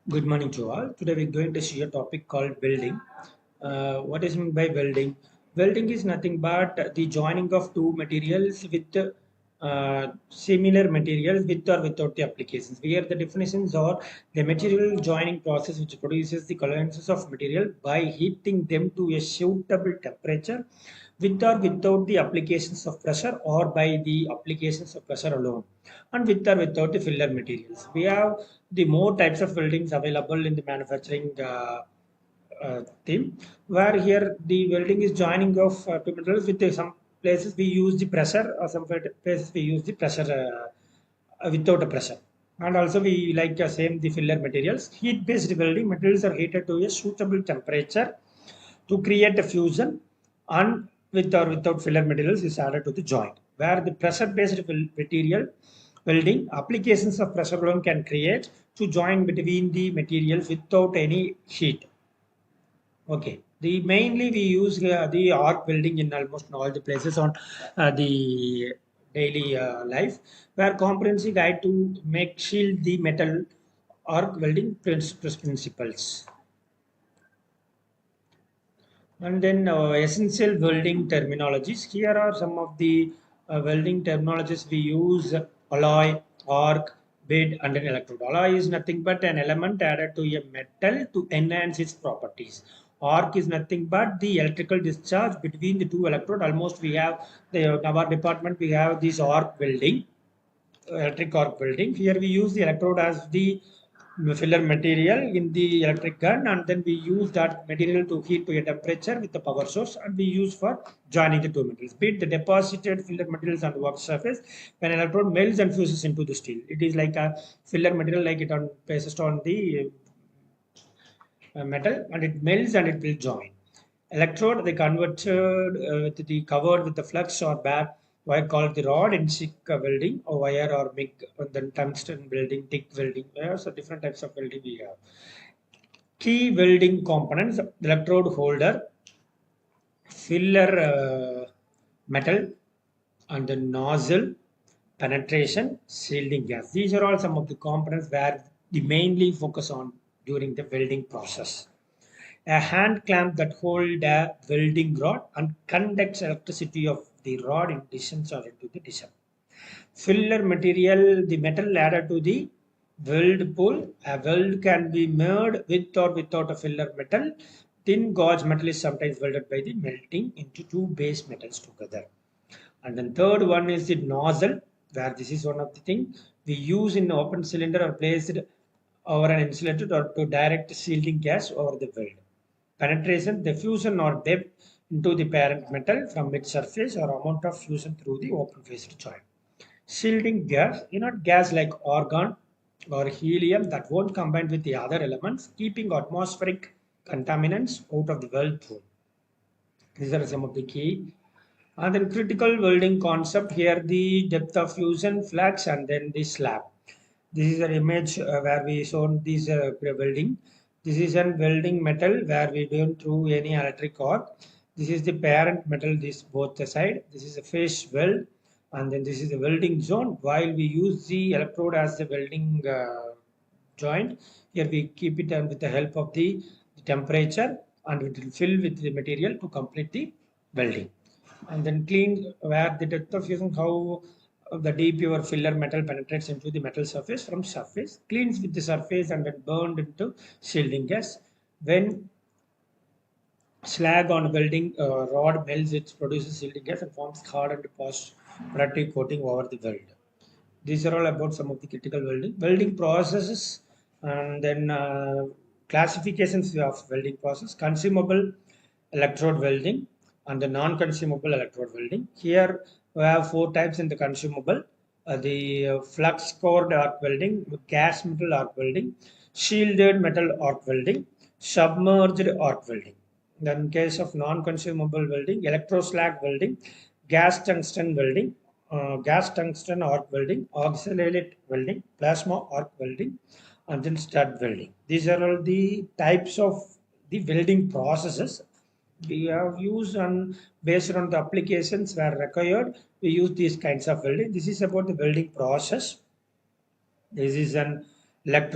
Good morning to all. Today we're going to see a topic called welding. What is meant by welding? Welding is nothing but the joining of two materials with similar materials with or without the applications. Here the definitions are the material joining process which produces the tolerances of material by heating them to a suitable temperature with or without the applications of pressure or by the applications of pressure alone and with or without the filler materials. We have the more types of weldings available in the manufacturing theme, where here the welding is joining of two materials with some places we use the pressure or some places we use the pressure without a pressure. And also we like same the filler materials. Heat based welding materials are heated to a suitable temperature to create a fusion, and with or without filler materials is added to the joint. Where the pressure based material welding applications of pressure alone can create to join between the materials without any heat. Okay. The mainly we use the arc welding in almost all the places on the daily life, where comprehensive guide to make shield the metal arc welding principles. And then essential welding terminologies. Here are some of the welding terminologies we use: alloy, arc, bed, and an electrode. Alloy is nothing but an element added to a metal to enhance its properties. Arc is nothing but the electrical discharge between the two electrode. Almost we have in our department we have this arc welding, electric arc welding. Here we use the electrode as the filler material in the electric gun, and then we use that material to heat to a temperature with the power source, and we use for joining the two materials. Beat the deposited filler materials on the work surface when electrode melts and fuses into the steel. It is like a filler material, like it on pasted on the metal, and it melts and it will join. Electrode, they converted with the covered with the flux or bare wire called the rod in stick welding or wire or MIG, and then tungsten welding, TIG welding. There are so different types of welding we have. Key welding components: electrode holder, filler metal, and the nozzle, penetration, shielding gas. These are all some of the components where we mainly focus on during the welding process. A hand clamp that hold a welding rod and conducts electricity of the rod in distance or into the disc. Filler material, the metal added to the weld pool. A weld can be made with or without a filler metal. Thin gauge metal is sometimes welded by the melting into two base metals together. And then third one is the nozzle, where this is one of the things we use in open cylinder or placed over an insulator or to direct shielding gas over the weld. Penetration, diffusion or depth into the parent metal from its surface or amount of fusion through the open faced joint. Shielding gas, gas like argon or helium that won't combine with the other elements, keeping atmospheric contaminants out of the weld pool. These are some of the key. And then critical welding concept here: the depth of fusion, flux, and then the slab. This is an image where we shown this welding. This is an welding metal where we don't through any electric arc. This is the parent metal, this both the side. This is a face weld, and then this is the welding zone. While we use the electrode as the welding joint, here we keep it with the help of the temperature, and it will fill with the material to complete the welding. And then clean where the depth of fusion, how the deep your filler metal penetrates into the metal surface from surface, cleans with the surface and then burned into shielding gas. When slag on welding rod melts, it produces shielding gas and forms hard and post productive coating over the weld. These are all about some of the critical welding processes, and then classifications of welding process: consumable electrode welding and the non-consumable electrode welding. Here we have four types in the consumable: the flux cored arc welding, gas metal arc welding, shielded metal arc welding, submerged arc welding. Then in case of non-consumable welding, electroslag welding, gas tungsten welding, gas tungsten arc welding, auxiliary welding, plasma arc welding, and then stud welding. These are all the types of the welding processes we have used, and based on the applications where required, we use these kinds of welding. This is about the welding process. This is an electro